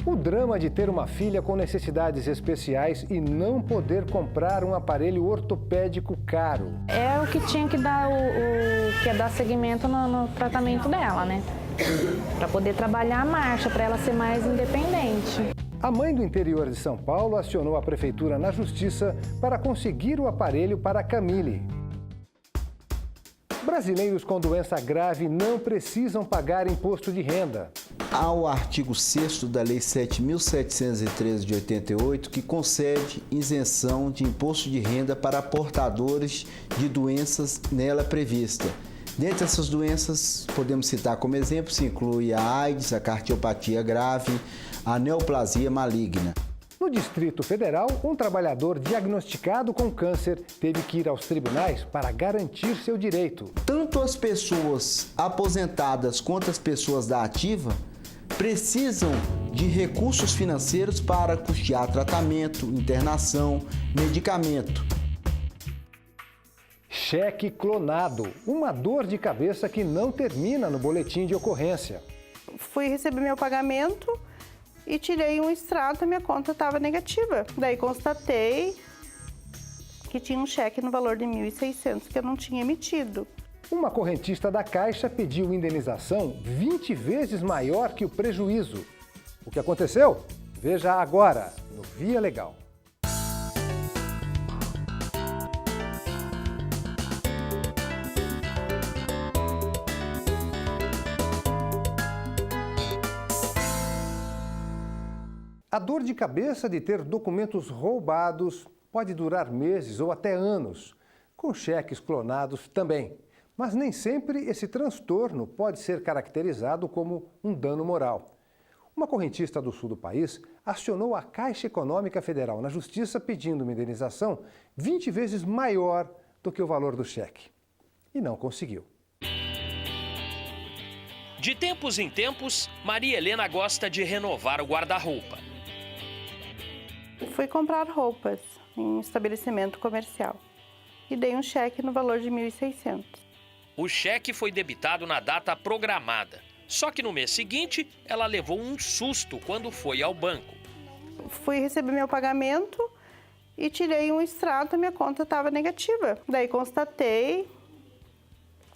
O drama de ter uma filha com necessidades especiais e não poder comprar um aparelho ortopédico caro. É o que tinha que dar, que é dar seguimento no tratamento dela, né? Para poder trabalhar a marcha, para ela ser mais independente. A mãe do interior de São Paulo acionou a prefeitura na justiça para conseguir o aparelho para a Camille. Brasileiros com doença grave não precisam pagar imposto de renda. Há o artigo 6º da Lei 7.713 de 88, que concede isenção de imposto de renda para portadores de doenças nela prevista. Dentre essas doenças, podemos citar como exemplo, se inclui a AIDS, a cardiopatia grave, a neoplasia maligna. No Distrito Federal, um trabalhador diagnosticado com câncer teve que ir aos tribunais para garantir seu direito. Tanto as pessoas aposentadas quanto as pessoas da ativa precisam de recursos financeiros para custear tratamento, internação, medicamento. Cheque clonado, uma dor de cabeça que não termina no boletim de ocorrência. Fui receber meu pagamento e tirei um extrato, minha conta estava negativa. Daí constatei que tinha um cheque no valor de 1.600 que eu não tinha emitido. Uma correntista da Caixa pediu indenização 20 vezes maior que o prejuízo. O que aconteceu? Veja agora no Via Legal. A dor de cabeça de ter documentos roubados pode durar meses ou até anos, com cheques clonados também. Mas nem sempre esse transtorno pode ser caracterizado como um dano moral. Uma correntista do sul do país acionou a Caixa Econômica Federal na Justiça pedindo uma indenização 20 vezes maior do que o valor do cheque. E não conseguiu. De tempos em tempos, Maria Helena gosta de renovar o guarda-roupa. Fui comprar roupas em um estabelecimento comercial e dei um cheque no valor de 1.600. O cheque foi debitado na data programada. Só que no mês seguinte, ela levou um susto quando foi ao banco. Fui receber meu pagamento e tirei um extrato, minha conta estava negativa. Daí constatei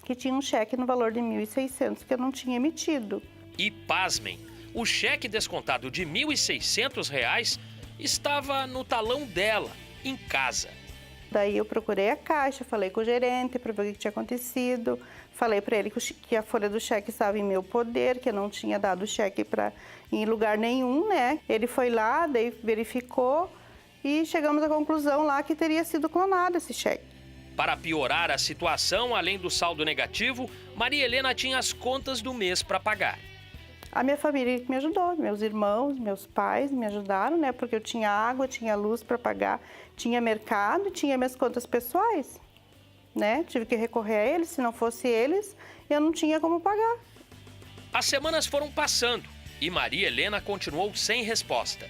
que tinha um cheque no valor de 1.600 que eu não tinha emitido. E pasmem, o cheque descontado de R$ 1.600 estava no talão dela, em casa. Daí eu procurei a Caixa, falei com o gerente para ver o que tinha acontecido. Falei para ele que a folha do cheque estava em meu poder, que eu não tinha dado o cheque em lugar nenhum, né? Ele foi lá, daí verificou e chegamos à conclusão lá que teria sido clonado esse cheque. Para piorar a situação, além do saldo negativo, Maria Helena tinha as contas do mês para pagar. A minha família me ajudou, meus irmãos, meus pais me ajudaram, né? Porque eu tinha água, tinha luz para pagar, tinha mercado, tinha minhas contas pessoais, né? Tive que recorrer a eles, se não fosse eles, eu não tinha como pagar. As semanas foram passando e Maria Helena continuou sem resposta.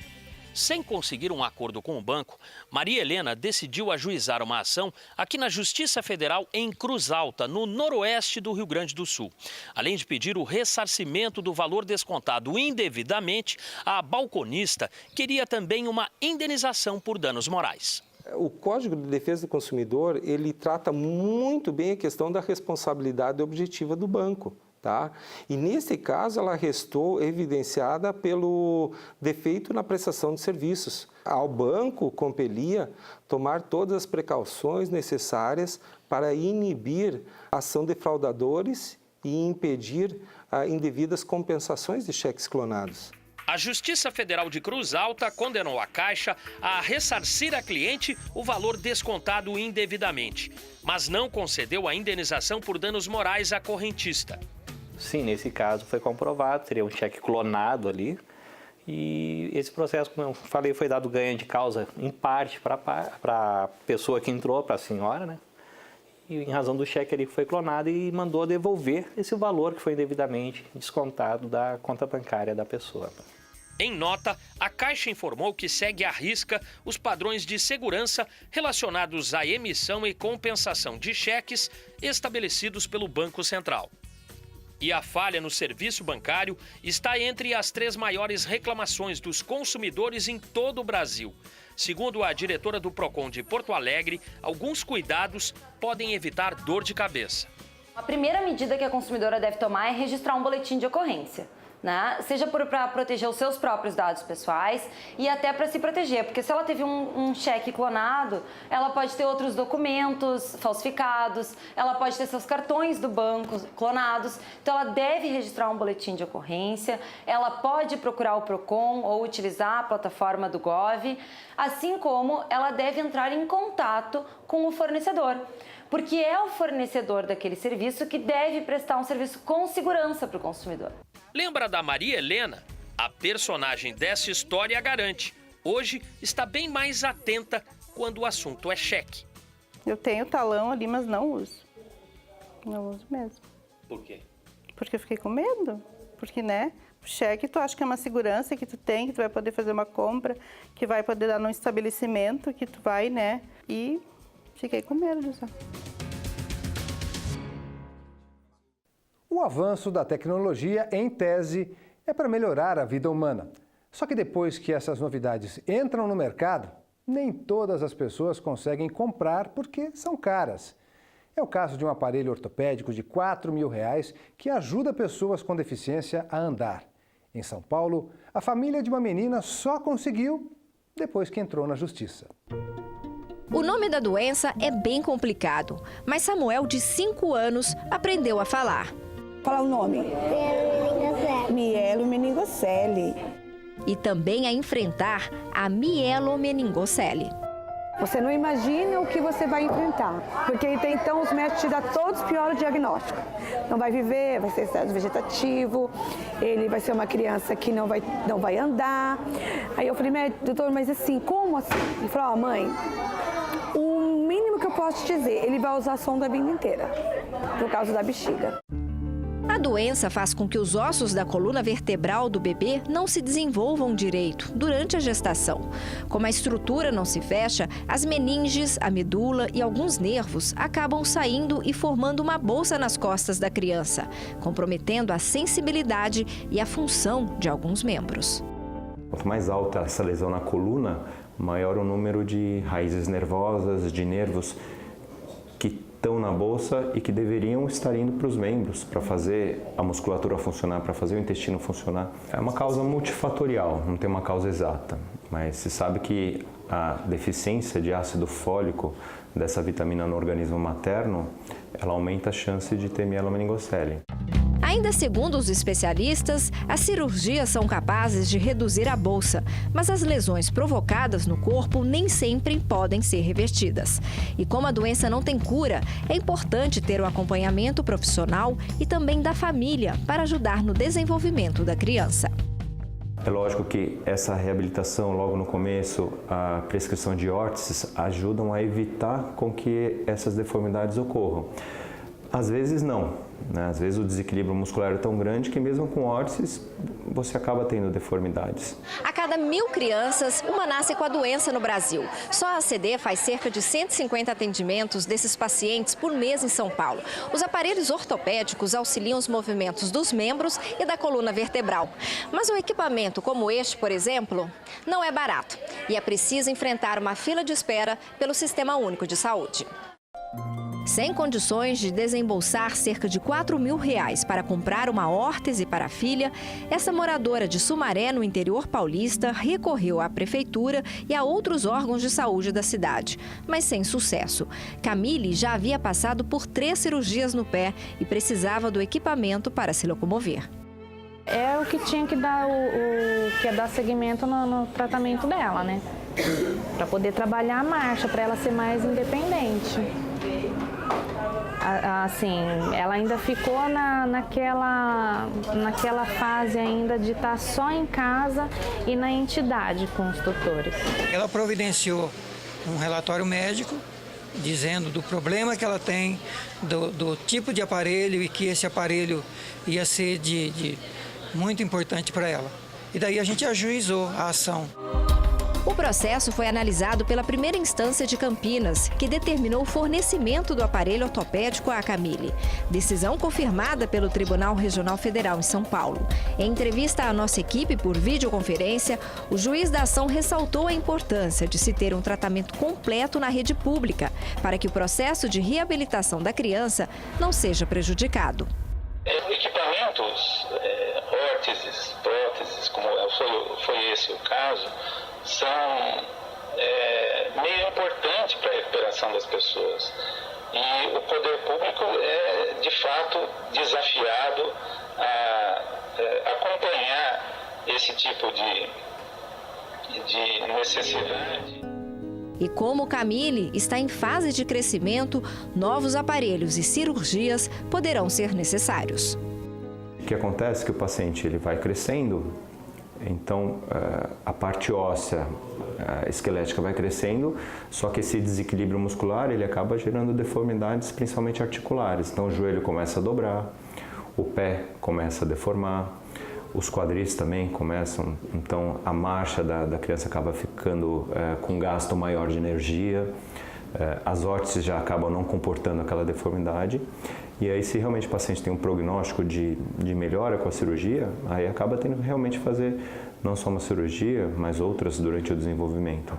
Sem conseguir um acordo com o banco, Maria Helena decidiu ajuizar uma ação aqui na Justiça Federal em Cruz Alta, no noroeste do Rio Grande do Sul. Além de pedir o ressarcimento do valor descontado indevidamente, a balconista queria também uma indenização por danos morais. O Código de Defesa do Consumidor, ele trata muito bem a questão da responsabilidade objetiva do banco. Tá? E nesse caso ela restou evidenciada pelo defeito na prestação de serviços. Ao banco compelia tomar todas as precauções necessárias para inibir a ação de fraudadores e impedir indevidas compensações de cheques clonados. A Justiça Federal de Cruz Alta condenou a Caixa a ressarcir a cliente o valor descontado indevidamente, mas não concedeu a indenização por danos morais à correntista. Sim, nesse caso foi comprovado, teria um cheque clonado ali. E esse processo, como eu falei, foi dado ganho de causa em parte para a pessoa que entrou, para a senhora, né? E em razão do cheque ali que foi clonado e mandou devolver esse valor que foi indevidamente descontado da conta bancária da pessoa. Em nota, a Caixa informou que segue à risca os padrões de segurança relacionados à emissão e compensação de cheques estabelecidos pelo Banco Central. E a falha no serviço bancário está entre as 3 maiores reclamações dos consumidores em todo o Brasil. Segundo a diretora do Procon de Porto Alegre, alguns cuidados podem evitar dor de cabeça. A primeira medida que a consumidora deve tomar é registrar um boletim de ocorrência, né? Seja para proteger os seus próprios dados pessoais e até para se proteger, porque se ela teve um cheque clonado, ela pode ter outros documentos falsificados, ela pode ter seus cartões do banco clonados, então ela deve registrar um boletim de ocorrência, ela pode procurar o Procon ou utilizar a plataforma do Gov, assim como ela deve entrar em contato com o fornecedor, porque é o fornecedor daquele serviço que deve prestar um serviço com segurança para o consumidor. Lembra da Maria Helena? A personagem dessa história garante. Hoje está bem mais atenta quando o assunto é cheque. Eu tenho talão ali, mas não uso. Não uso mesmo. Por quê? Porque eu fiquei com medo. Porque, né, o cheque tu acha que é uma segurança que tu tem, que tu vai poder fazer uma compra, que vai poder dar num estabelecimento, que tu vai, né, e fiquei com medo de usar. O avanço da tecnologia, em tese, é para melhorar a vida humana. Só que depois que essas novidades entram no mercado, nem todas as pessoas conseguem comprar porque são caras. É o caso de um aparelho ortopédico de R$ 4.000 que ajuda pessoas com deficiência a andar. Em São Paulo, a família de uma menina só conseguiu depois que entrou na justiça. O nome da doença é bem complicado, mas Samuel, de 5 anos, aprendeu a falar. Fala o nome. Mielomeningocele. E também a enfrentar a mielomeningocele. Você não imagina o que você vai enfrentar, porque até então os médicos te dão todos os piores diagnósticos. Não vai viver, vai ser estado vegetativo, ele vai ser uma criança que não vai andar. Aí eu falei, doutor, mas assim, como assim? Ele falou, mãe, o mínimo que eu posso te dizer, ele vai usar sonda a vida inteira, por causa da bexiga. A doença faz com que os ossos da coluna vertebral do bebê não se desenvolvam direito durante a gestação. Como a estrutura não se fecha, as meninges, a medula e alguns nervos acabam saindo e formando uma bolsa nas costas da criança, comprometendo a sensibilidade e a função de alguns membros. Quanto mais alta essa lesão na coluna, maior o número de raízes nervosas, de nervos que estão na bolsa e que deveriam estar indo para os membros, para fazer a musculatura funcionar, para fazer o intestino funcionar. É uma causa multifatorial, não tem uma causa exata, mas se sabe que a deficiência de ácido fólico dessa vitamina no organismo materno, ela aumenta a chance de ter mielomeningocele. Ainda segundo os especialistas, as cirurgias são capazes de reduzir a bolsa, mas as lesões provocadas no corpo nem sempre podem ser revertidas. E como a doença não tem cura, é importante ter o acompanhamento profissional e também da família para ajudar no desenvolvimento da criança. É lógico que essa reabilitação logo no começo, a prescrição de órteses ajudam a evitar com que essas deformidades ocorram. Às vezes não, né? Às vezes o desequilíbrio muscular é tão grande que mesmo com órteses você acaba tendo deformidades. A cada 1.000 crianças, uma nasce com a doença no Brasil. Só a ACD faz cerca de 150 atendimentos desses pacientes por mês em São Paulo. Os aparelhos ortopédicos auxiliam os movimentos dos membros e da coluna vertebral. Mas um equipamento como este, por exemplo, não é barato e é preciso enfrentar uma fila de espera pelo Sistema Único de Saúde. Sem condições de desembolsar cerca de R$ 4.000 para comprar uma órtese para a filha, essa moradora de Sumaré, no interior paulista, recorreu à prefeitura e a outros órgãos de saúde da cidade, mas sem sucesso. Camille já havia passado por 3 cirurgias no pé e precisava do equipamento para se locomover. É o que tinha que dar, que é dar seguimento no tratamento dela, né? Para poder trabalhar a marcha, para ela ser mais independente. Assim, ela ainda ficou naquela fase ainda de estar só em casa e na entidade com os tutores. Ela providenciou um relatório médico dizendo do problema que ela tem, do tipo de aparelho e que esse aparelho ia ser muito importante para ela. E daí a gente ajuizou a ação. O processo foi analisado pela primeira instância de Campinas, que determinou o fornecimento do aparelho ortopédico à Camille. Decisão confirmada pelo Tribunal Regional Federal em São Paulo. Em entrevista à nossa equipe por videoconferência, o juiz da ação ressaltou a importância de se ter um tratamento completo na rede pública, para que o processo de reabilitação da criança não seja prejudicado. Equipamentos, órteses, próteses, como foi esse o caso, são meio importante para a recuperação das pessoas. E o poder público é, de fato, desafiado a acompanhar esse tipo de necessidade. E como Camille está em fase de crescimento, novos aparelhos e cirurgias poderão ser necessários. O que acontece é que o paciente ele vai crescendo, então a parte óssea esquelética vai crescendo, só que esse desequilíbrio muscular ele acaba gerando deformidades, principalmente articulares. Então o joelho começa a dobrar, o pé começa a deformar, os quadris também começam, então a marcha da criança acaba ficando com um gasto maior de energia, as órteses já acabam não comportando aquela deformidade, e aí se realmente o paciente tem um prognóstico de melhora com a cirurgia, aí acaba tendo que realmente fazer não só uma cirurgia, mas outras durante o desenvolvimento.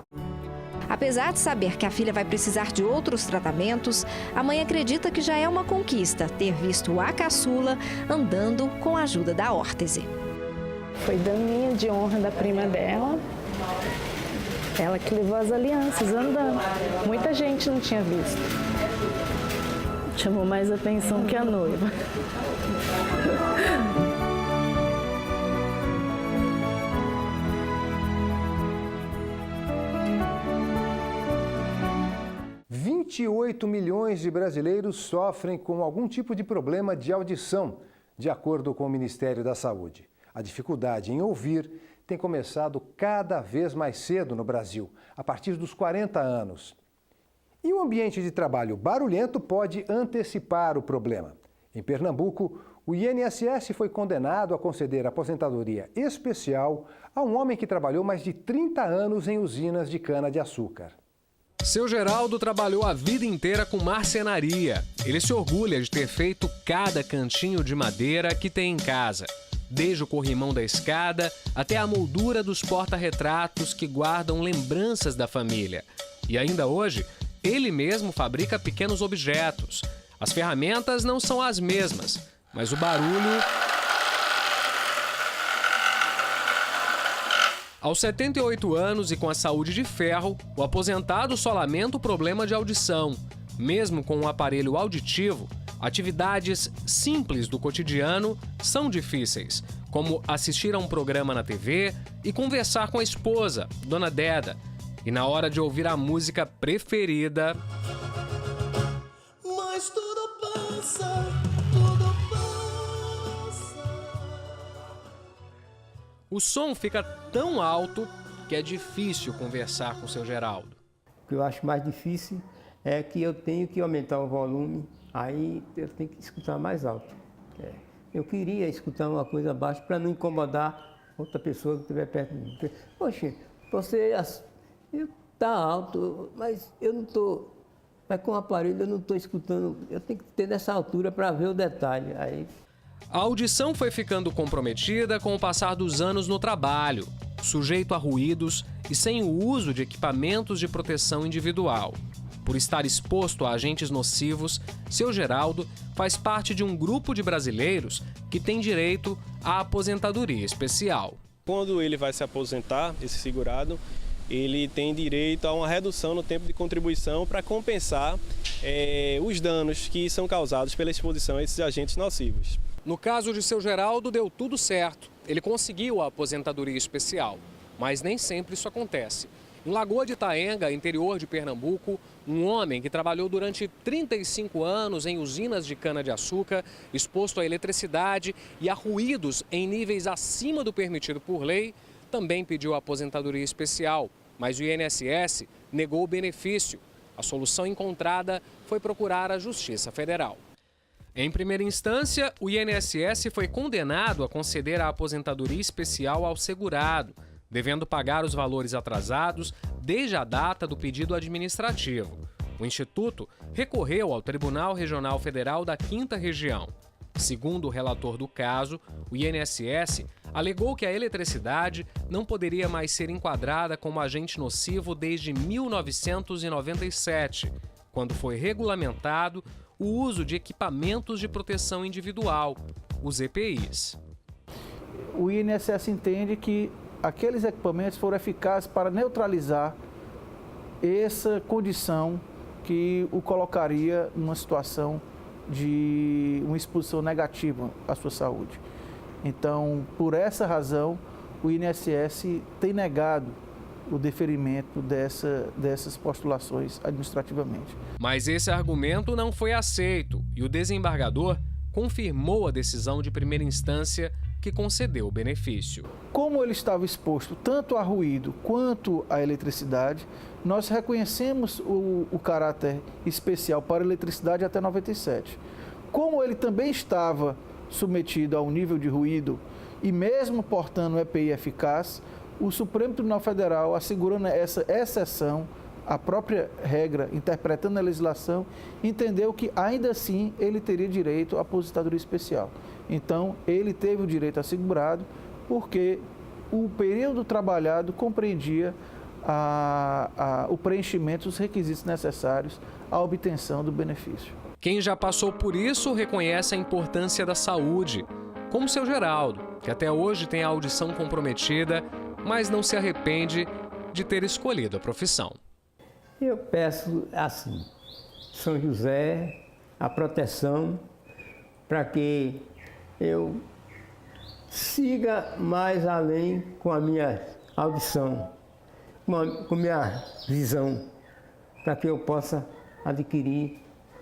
Apesar de saber que a filha vai precisar de outros tratamentos, a mãe acredita que já é uma conquista ter visto a caçula andando com a ajuda da órtese. Foi daminha de honra da prima dela, ela que levou as alianças andando. Muita gente não tinha visto. Chamou mais atenção que a noiva. R$ 28 milhões de brasileiros sofrem com algum tipo de problema de audição, de acordo com o Ministério da Saúde. A dificuldade em ouvir tem começado cada vez mais cedo no Brasil, a partir dos 40 anos. E um ambiente de trabalho barulhento pode antecipar o problema. Em Pernambuco, o INSS foi condenado a conceder aposentadoria especial a um homem que trabalhou mais de 30 anos em usinas de cana-de-açúcar. Seu Geraldo trabalhou a vida inteira com marcenaria. Ele se orgulha de ter feito cada cantinho de madeira que tem em casa. Desde o corrimão da escada até a moldura dos porta-retratos que guardam lembranças da família. E ainda hoje, ele mesmo fabrica pequenos objetos. As ferramentas não são as mesmas, mas o barulho... Aos 78 anos e com a saúde de ferro, o aposentado só lamenta o problema de audição. Mesmo com um aparelho auditivo, atividades simples do cotidiano são difíceis, como assistir a um programa na TV e conversar com a esposa, Dona Deda. E na hora de ouvir a música preferida... Mas tudo passa, tudo passa. O som fica tão alto que é difícil conversar com seu Geraldo. O que eu acho mais difícil é que eu tenho que aumentar o volume, aí eu tenho que escutar mais alto. Eu queria escutar uma coisa baixa para não incomodar outra pessoa que estiver perto de mim. Poxa, você está alto, mas eu não estou... Mas com o aparelho eu não estou escutando, eu tenho que ter nessa altura para ver o detalhe. Aí... A audição foi ficando comprometida com o passar dos anos no trabalho, sujeito a ruídos e sem o uso de equipamentos de proteção individual. Por estar exposto a agentes nocivos, seu Geraldo faz parte de um grupo de brasileiros que tem direito à aposentadoria especial. Quando ele vai se aposentar, esse segurado, ele tem direito a uma redução no tempo de contribuição para compensar os danos que são causados pela exposição a esses agentes nocivos. No caso de seu Geraldo, deu tudo certo. Ele conseguiu a aposentadoria especial, mas nem sempre isso acontece. Em Lagoa de Itaenga, interior de Pernambuco, um homem que trabalhou durante 35 anos em usinas de cana-de-açúcar, exposto à eletricidade e a ruídos em níveis acima do permitido por lei, também pediu a aposentadoria especial, mas o INSS negou o benefício. A solução encontrada foi procurar a Justiça Federal. Em primeira instância, o INSS foi condenado a conceder a aposentadoria especial ao segurado. devendo pagar os valores atrasados desde a data do pedido administrativo. O Instituto recorreu ao Tribunal Regional Federal da 5ª Região. Segundo o relator do caso, o INSS alegou que a eletricidade não poderia mais ser enquadrada como agente nocivo desde 1997, quando foi regulamentado o uso de equipamentos de proteção individual, os EPIs. O INSS entende que aqueles equipamentos foram eficazes para neutralizar essa condição que o colocaria numa situação de uma exposição negativa à sua saúde. Então, por essa razão, o INSS tem negado o deferimento dessas postulações administrativamente. Mas esse argumento não foi aceito e o desembargador confirmou a decisão de primeira instância que concedeu o benefício. Como ele estava exposto tanto a ruído quanto à eletricidade, nós reconhecemos o caráter especial para a eletricidade até 97. Como ele também estava submetido a um nível de ruído e mesmo portando um EPI eficaz, o Supremo Tribunal Federal, assegurando essa exceção, a própria regra, interpretando a legislação, entendeu que ainda assim ele teria direito à aposentadoria especial. Então, ele teve o direito assegurado porque o período trabalhado compreendia o preenchimento dos requisitos necessários à obtenção do benefício. Quem já passou por isso reconhece a importância da saúde, como seu Geraldo, que até hoje tem a audição comprometida, mas não se arrepende de ter escolhido a profissão. Eu peço assim, São José, a proteção, para que eu siga mais além com a minha audição, com a minha visão, para que eu possa adquirir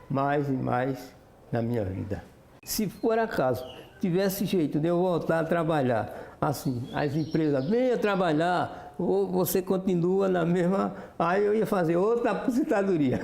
mais e mais na minha vida. Se por acaso tivesse jeito de eu voltar a trabalhar, assim, as empresas, venha trabalhar, ou você continua na mesma, aí eu ia fazer outra aposentadoria.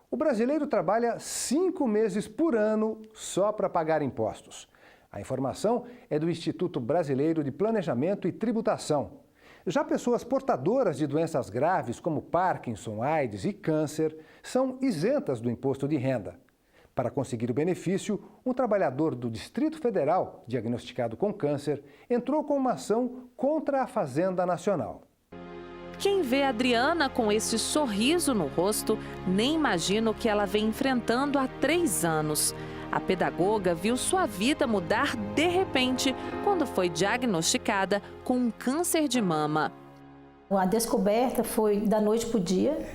O brasileiro trabalha 5 meses por ano só para pagar impostos. A informação é do Instituto Brasileiro de Planejamento e Tributação. Já pessoas portadoras de doenças graves como Parkinson, AIDS e câncer são isentas do imposto de renda. Para conseguir o benefício, um trabalhador do Distrito Federal, diagnosticado com câncer, entrou com uma ação contra a Fazenda Nacional. Quem vê a Adriana com esse sorriso no rosto, nem imagina o que ela vem enfrentando há 3 anos. A pedagoga viu sua vida mudar de repente quando foi diagnosticada com um câncer de mama. A descoberta foi da noite para o dia.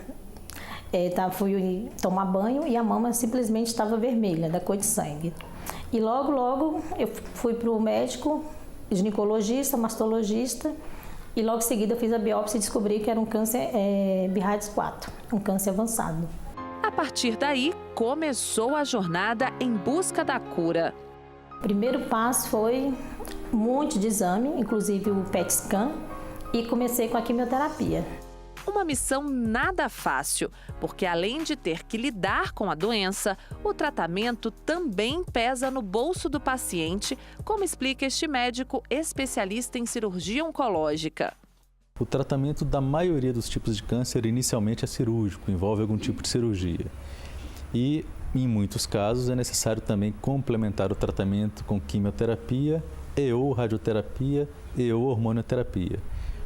Fui tomar banho e a mama simplesmente estava vermelha, da cor de sangue. E logo eu fui para o médico, ginecologista, mastologista, e logo em seguida eu fiz a biópsia e descobri que era um câncer BRAF 4, um câncer avançado. A partir daí, começou a jornada em busca da cura. O primeiro passo foi um monte de exame, inclusive o PET scan, e comecei com a quimioterapia. Uma missão nada fácil, porque além de ter que lidar com a doença, o tratamento também pesa no bolso do paciente, como explica este médico especialista em cirurgia oncológica. O tratamento da maioria dos tipos de câncer inicialmente é cirúrgico, envolve algum tipo de cirurgia. E, em muitos casos, é necessário também complementar o tratamento com quimioterapia e ou radioterapia e ou hormonioterapia,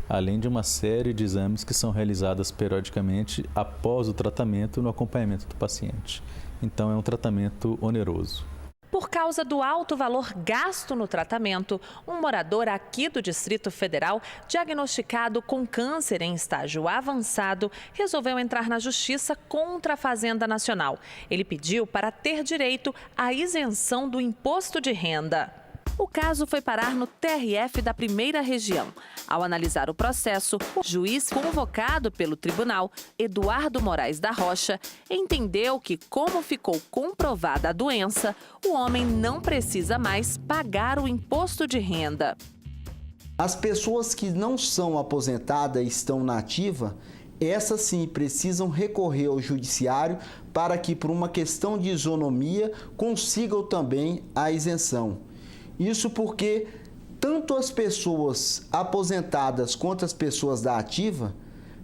além de uma série de exames que são realizados periodicamente após o tratamento no acompanhamento do paciente. Então, é um tratamento oneroso. Por causa do alto valor gasto no tratamento, um morador aqui do Distrito Federal, diagnosticado com câncer em estágio avançado, resolveu entrar na justiça contra a Fazenda Nacional. Ele pediu para ter direito à isenção do imposto de renda. O caso foi parar no TRF da 1ª Região. Ao analisar o processo, o juiz convocado pelo tribunal, Eduardo Moraes da Rocha, entendeu que, como ficou comprovada a doença, o homem não precisa mais pagar o imposto de renda. As pessoas que não são aposentadas e estão na ativa, essas sim precisam recorrer ao judiciário para que, por uma questão de isonomia, consigam também a isenção. Isso porque tanto as pessoas aposentadas quanto as pessoas da ativa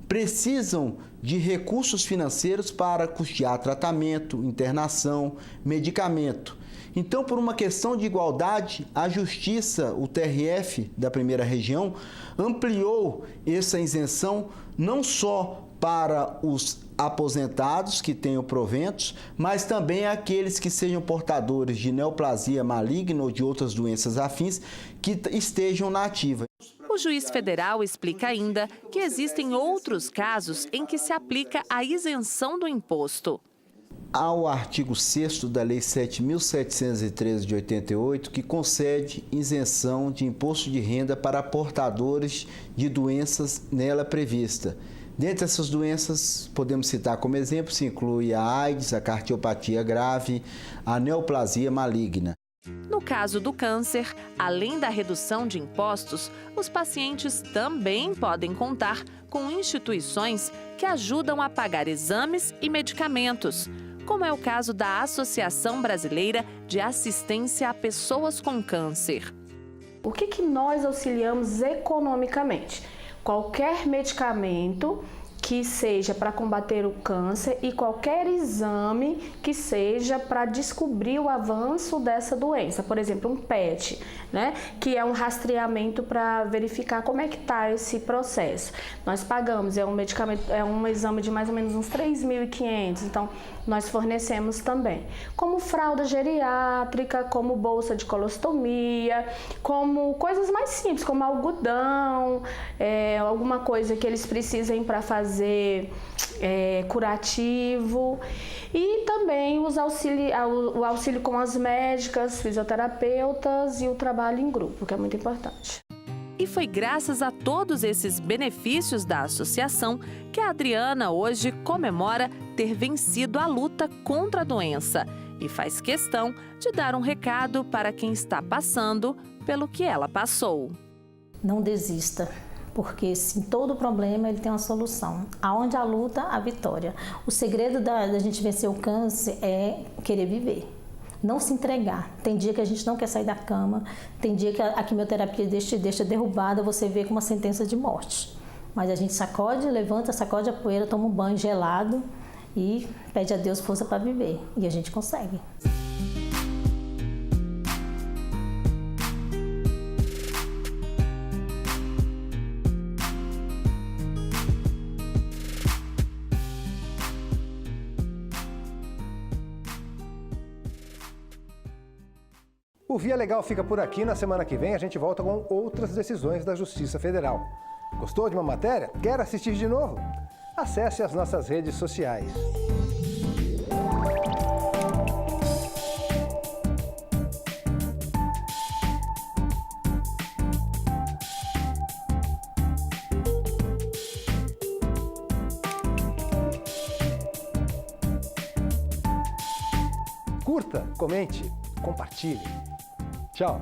precisam de recursos financeiros para custear tratamento, internação, medicamento. Então, por uma questão de igualdade, a Justiça, o TRF da Primeira Região, ampliou essa isenção não só para os aposentados que tenham proventos, mas também aqueles que sejam portadores de neoplasia maligna ou de outras doenças afins que estejam na ativa. O juiz federal explica ainda que existem outros casos em que se aplica a isenção do imposto. Há o artigo 6º da Lei 7.713 de 88, que concede isenção de imposto de renda para portadores de doenças nela prevista. Dentre essas doenças, podemos citar como exemplo, se inclui a AIDS, a cardiopatia grave, a neoplasia maligna. No caso do câncer, além da redução de impostos, os pacientes também podem contar com instituições que ajudam a pagar exames e medicamentos, como é o caso da Associação Brasileira de Assistência a Pessoas com Câncer. O que nós auxiliamos economicamente? Qualquer medicamento que seja para combater o câncer e qualquer exame que seja para descobrir o avanço dessa doença. Por exemplo, um PET, né, que é um rastreamento para verificar como é que está esse processo. Nós pagamos, é um medicamento, é um exame de mais ou menos uns 3.500, então nós fornecemos também. Como fralda geriátrica, como bolsa de colostomia, como coisas mais simples, como algodão, alguma coisa que eles precisem para fazer curativo, e também o auxílio com as médicas, fisioterapeutas e o trabalho em grupo, que é muito importante. E foi graças a todos esses benefícios da associação que a Adriana hoje comemora ter vencido a luta contra a doença e faz questão de dar um recado para quem está passando pelo que ela passou. Não desista, porque sim, todo problema ele tem uma solução. Aonde a luta, a vitória. O segredo da gente vencer o câncer é querer viver. Não se entregar. Tem dia que a gente não quer sair da cama, tem dia que a quimioterapia deixa derrubada, você vê com uma sentença de morte. Mas a gente sacode, levanta, sacode a poeira, toma um banho gelado e pede a Deus força para viver. E a gente consegue. O Via Legal fica por aqui. Na semana que vem a gente volta com outras decisões da Justiça Federal. Gostou de uma matéria? Quer assistir de novo? Acesse as nossas redes sociais. Curta, comente, compartilhe. Tchau!